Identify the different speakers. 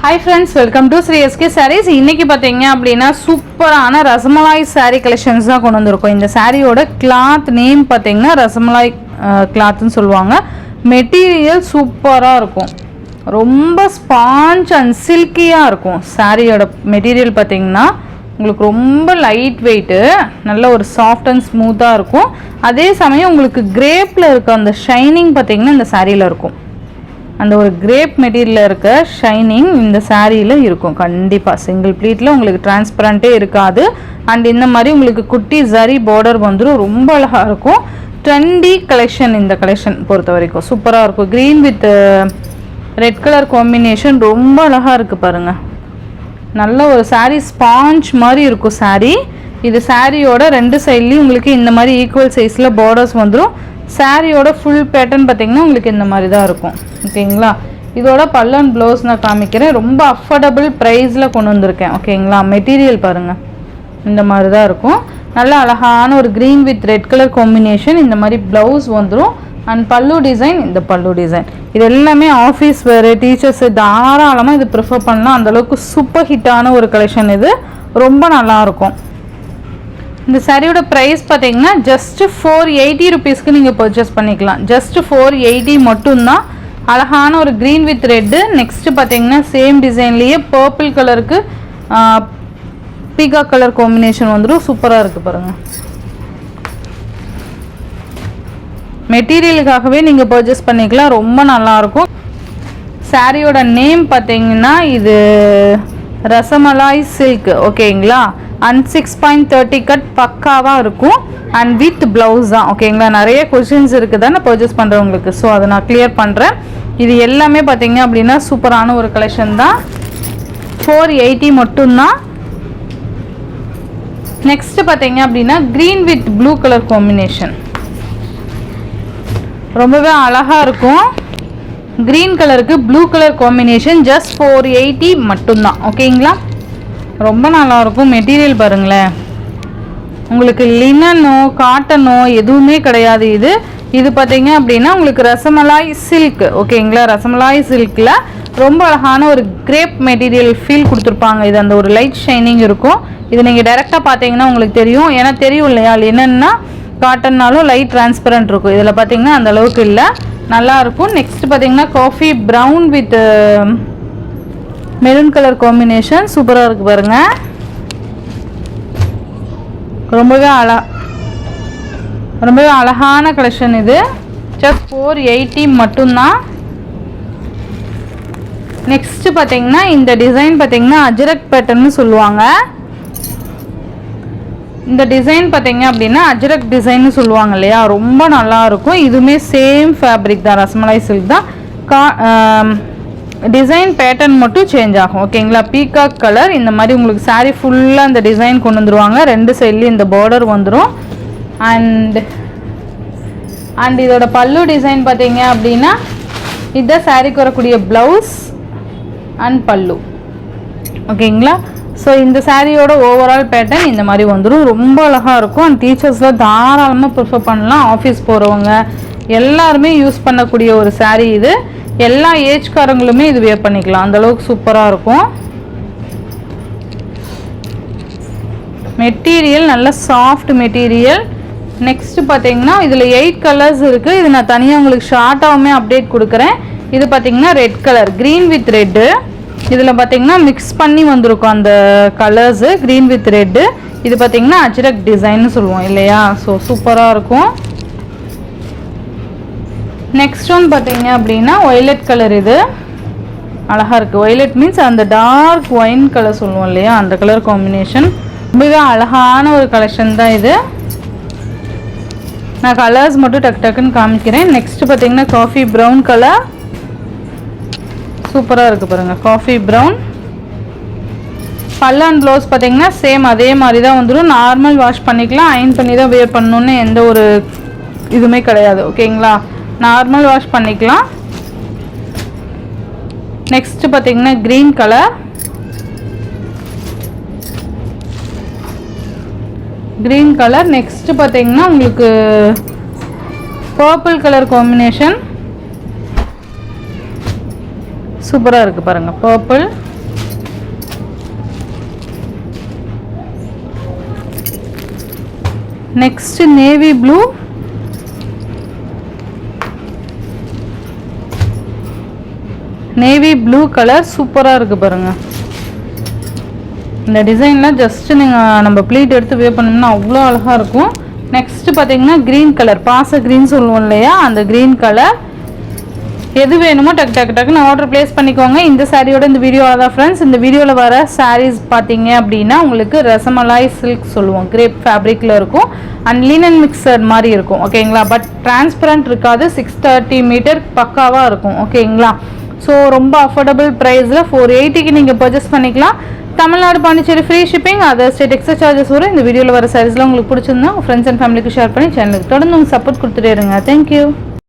Speaker 1: Hi friends, welcome to Sri SK Sarees. இன்னைக்கு பாத்தீங்க அப்படினா சூப்பரான ரசமலாய் saree collections தான் கொண்டு வந்திருக்கோம். இந்த சாரியோட cloth name பாத்தீங்கன்னா ரசமலாய் clothன்னு சொல்லுவாங்க. மெட்டீரியல் சூப்பரா இருக்கும். ரொம்ப ஸ்பாஞ்ச் அண்ட் சில்கியா இருக்கும். சாரியோட மெட்டீரியல் பாத்தீங்கன்னா உங்களுக்கு ரொம்ப லைட் வெயிட், நல்ல ஒரு சாஃப்ட் அண்ட் ஸ்மூத்தா இருக்கும். அதே சமயம் உங்களுக்கு கிரேப்ல இருக்க அந்த ஷைனிங் பாத்தீங்கன்னா இந்த சாரியில இருக்கும். அந்த ஒரு கிரேப் மெட்டீரியலில் இருக்க ஷைனிங் இந்த சாரியில் இருக்கும். கண்டிப்பாக சிங்கிள் ப்ளீட்டில் உங்களுக்கு டிரான்ஸ்பரண்ட்டே இருக்காது. அண்ட் இந்த மாதிரி உங்களுக்கு குட்டி ஜரி பார்டர் வந்துடும். ரொம்ப அழகாக இருக்கும். Trendy collection. இந்த கலெக்ஷன் பொறுத்த வரைக்கும் சூப்பராக இருக்கும். Green with red colour combination ரொம்ப அழகாக இருக்குது பாருங்கள். நல்ல ஒரு சாரீ ஸ்பாஞ்ச் மாதிரி இருக்கும் சாரீ. இது சாரியோட ரெண்டு சைட்லேயும் உங்களுக்கு இந்த மாதிரி ஈக்குவல் சைஸில் பார்டர்ஸ் வந்துடும். சாரியோட ஃபுல் பேட்டர்ன் பார்த்திங்கன்னா உங்களுக்கு இந்த மாதிரி தான் இருக்கும். ஓகேங்களா. இதோட பல்லு அண்ட் ப்ளவுஸ் நான் காமிக்கிறேன். ரொம்ப அஃபோர்டபுள் ப்ரைஸில் கொண்டு வந்திருக்கேன். ஓகேங்களா. மெட்டீரியல் பாருங்கள் இந்த மாதிரி தான் இருக்கும். நல்ல அழகான ஒரு green with red colour combination. இந்த மாதிரி ப்ளவுஸ் வந்துடும். அண்ட் பல்லு டிசைன், இந்த பல்லு டிசைன் இது எல்லாமே ஆஃபீஸ் வேறு டீச்சர்ஸு தாராளமாக இது ப்ரிஃபர் பண்ணலாம். அந்தளவுக்கு சூப்பர் ஹிட்டான ஒரு கலெக்ஷன். இது ரொம்ப நல்லாயிருக்கும். இந்த சாரியோட ப்ரைஸ் பார்த்தீங்கன்னா ஜஸ்ட் 480 ருபீஸ்க்கு நீங்கள் பர்ச்சேஸ் பண்ணிக்கலாம். ஜஸ்ட் 480 மட்டும்தான். அழகான ஒரு க்ரீன் வித் ரெட்டு. நெக்ஸ்ட்டு பார்த்தீங்கன்னா சேம் டிசைன்லேயே பர்பிள் கலருக்கு பீகாக் கலர் காம்பினேஷன் வந்துடும். சூப்பராக இருக்குது பாருங்கள். மெட்டீரியலுக்காகவே நீங்கள் பர்ச்சேஸ் பண்ணிக்கலாம். ரொம்ப நல்லாயிருக்கும். சாரியோட நேம் பார்த்தீங்கன்னா இது ரசமலாய் சில்க். ஓகேங்களா. அண்ட் 6.30 கட் பக்காவாக இருக்கும். அண்ட் வித் ப்ளவுஸ் தான். ஓகேங்களா. நிறைய கொஷின்ஸ் இருக்குது தானே பர்ச்சேஸ் பண்ணுறவங்களுக்கு. ஸோ அதை நான் கிளியர் பண்ணுறேன். இது எல்லாமே பார்த்தீங்க அப்படின்னா சூப்பரான ஒரு கலெக்ஷன் தான். 480 மட்டும்தான். நெக்ஸ்ட்டு பார்த்தீங்க அப்படின்னா green with blue colour combination ரொம்பவே அழகாக இருக்கும். க்ரீன் கலருக்கு ப்ளூ கலர் காம்பினேஷன் ஜஸ்ட் 480 மட்டும்தான். ஓகேங்களா. ரொம்ப நல்லாயிருக்கும். மெட்டீரியல் பாருங்களேன். உங்களுக்கு லினனோ காட்டனோ எதுவுமே கிடையாது. இது பார்த்தீங்க அப்படின்னா உங்களுக்கு ரசமலாய் சில்க். ஓகேங்களா. ரசமலாய் சில்கில் ரொம்ப அழகான ஒரு கிரேப் மெட்டீரியல் ஃபீல் கொடுத்துருப்பாங்க. இது அந்த ஒரு லைட் ஷைனிங் இருக்கும். இது நீங்கள் டைரெக்டாக பார்த்தீங்கன்னா உங்களுக்கு தெரியும். ஏன்னா தெரியும் இல்லையா, என்னென்னா காட்டன்னாலும் லைட் டிரான்ஸ்பரண்ட் இருக்கும். இதில் பார்த்தீங்கன்னா அந்த அளவுக்கு இல்லை. நல்லாயிருக்கும். நெக்ஸ்ட் பார்த்தீங்கன்னா coffee brown with maroon colour combination சூப்பராக இருக்குது பாருங்கள். ரொம்பவே அழகான கலெக்ஷன். இது ஜஸ்ட் 480 மட்டும்தான். நெக்ஸ்ட்டு பார்த்தீங்கன்னா இந்த டிசைன் பார்த்தீங்கன்னா அஜ்ரக் பேட்டர்ன்னு சொல்லுவாங்க. இந்த டிசைன் பார்த்தீங்க அப்படின்னா அஜ்ரக் டிசைன்னு சொல்லுவாங்க இல்லையா, ரொம்ப நல்லாயிருக்கும். இதுவுமே சேம் ஃபேப்ரிக் தான், ரசமலாய் சில்க் தான். டிசைன் பேட்டர்ன் மட்டும் சேஞ்ச் ஆகும். ஓகேங்களா. பீகாக் கலர் இந்த மாதிரி உங்களுக்கு சாரீ ஃபுல்லாக இந்த டிசைன் கொண்டு வந்துடுவாங்க. ரெண்டு சைட்லேயும் இந்த பார்டர் வந்துடும். அண்ட் இதோட பல்லு டிசைன் பார்த்தீங்க அப்படின்னா இதுதான் சாரீக்கு வரக்கூடிய ப்ளவுஸ் அண்ட் பல்லு. ஓகேங்களா. ஸோ இந்த சாரியோட ஓவரால் பேட்டர்ன் இந்த மாதிரி வந்துடும். ரொம்ப அழகாக இருக்கும். அண்ட் டீச்சர்ஸில் தாராளமாக ப்ரிஃபர் பண்ணலாம். ஆஃபீஸ் போகிறவங்க எல்லாருமே யூஸ் பண்ணக்கூடிய ஒரு சாரீ இது. எல்லா ஏஜ்காரங்களுமே இது வேர் பண்ணிக்கலாம். அந்தளவுக்கு சூப்பராக இருக்கும். மெட்டீரியல் நல்ல சாஃப்ட் மெட்டீரியல். நெக்ஸ்ட்டு பார்த்தீங்கன்னா இதில் 8 கலர்ஸ் இருக்குது. இது நான் தனியாக உங்களுக்கு ஷார்ட்டாகவுமே அப்டேட் கொடுக்குறேன். இது பார்த்தீங்கன்னா red colour, green with red. இதில் பார்த்தீங்கன்னா மிக்ஸ் பண்ணி வந்திருக்கும் அந்த கலர்ஸு, க்ரீன் வித் ரெட்டு. இது பார்த்தீங்கன்னா அஜ்ரக் டிசைன்னு சொல்லுவோம் இல்லையா. ஸோ சூப்பராக இருக்கும். நெக்ஸ்ட் ஒன் பார்த்தீங்க அப்படின்னா ஒய்லட் கலர். இது அழகாக இருக்குது. ஒய்லட் மீன்ஸ் அந்த டார்க் ஒயின் கலர் சொல்லுவோம் இல்லையா, அந்த கலர் காம்பினேஷன். ரொம்பவே அழகான ஒரு கலெக்ஷன் தான் இது. நான் கலர்ஸ் மட்டும் டக்குன்னு காமிக்கிறேன். நெக்ஸ்ட் பார்த்தீங்கன்னா காஃபி ப்ரௌன் கலர் சூப்பராக இருக்குது பாருங்கள். Coffee brown. பல்லு அண்ட் ப்ளவுஸ் பார்த்தீங்கன்னா சேம் அதே மாதிரி தான் வந்துடும். நார்மல் வாஷ் பண்ணிக்கலாம். அயன் பண்ணி தான் வேர் பண்ணணுன்னு எந்த ஒரு இதுவுமே கிடையாது. ஓகேங்களா. நார்மல் வாஷ் பண்ணிக்கலாம். நெக்ஸ்ட் பார்த்தீங்கன்னா green colour. Green colour. Next பார்த்தீங்கன்னா உங்களுக்கு பர்பிள் கலர் காம்பினேஷன் சூப்பராக இருக்குது பாருங்கள். Purple next navy blue, navy blue colour சூப்பராக இருக்குது பாருங்கள். இந்த டிசைன்லாம் ஜஸ்ட்டு நீங்கள் நம்ம ப்ளீட் எடுத்து வேர் பண்ணோம்னா அவ்வளோ அழகாக இருக்கும். நெக்ஸ்ட்டு பார்த்தீங்கன்னா க்ரீன் கலர், பாச க்ரீன் சொல்லுவோம் இல்லையா, அந்த க்ரீன் கலர். எது வேணுமோ டக்கு டக்கு டக்குன்னு ஆர்டர் ப்ளேஸ் பண்ணிக்கோங்க. இந்த சாரியோட இந்த வீடியோவில் தான் ஃப்ரெண்ட்ஸ். இந்த வீடியோவில் வர சாரீஸ் பார்த்தீங்க அப்படின்னா உங்களுக்கு ரசமலாய் சில்க் சொல்லுவோம், கிரேப் ஃபேப்ரிக்கில் இருக்கும் அண்ட் லினன் மிக்சர் மாதிரி இருக்கும். ஓகேங்களா, பட் டிரான்ஸ்பரண்ட் இருக்காது. 630 மீட்டர் பக்காவாக இருக்கும். ஓகேங்களா, ஸோ ரொம்ப அஃபோர்டபுள் ப்ரைஸில் 480க்கு நீங்கள் பர்ச்சேஸ் பண்ணிக்கலாம். Tamil Nadu, Pondicherry free shipping, other state extra charges வரும். இந்த வீடியோவில் வர சாரீஸ்லாம் உங்களுக்கு பிடிச்சிருந்தா உங்கள் ஃப்ரெண்ட்ஸ் அண்ட் ஃபேமிலிக்கு ஷேர் பண்ணி சேனலுக்கு தொடர்ந்து உங்கள் சப்போர்ட் கொடுத்துட்டே இருங்க. தேங்க்யூ.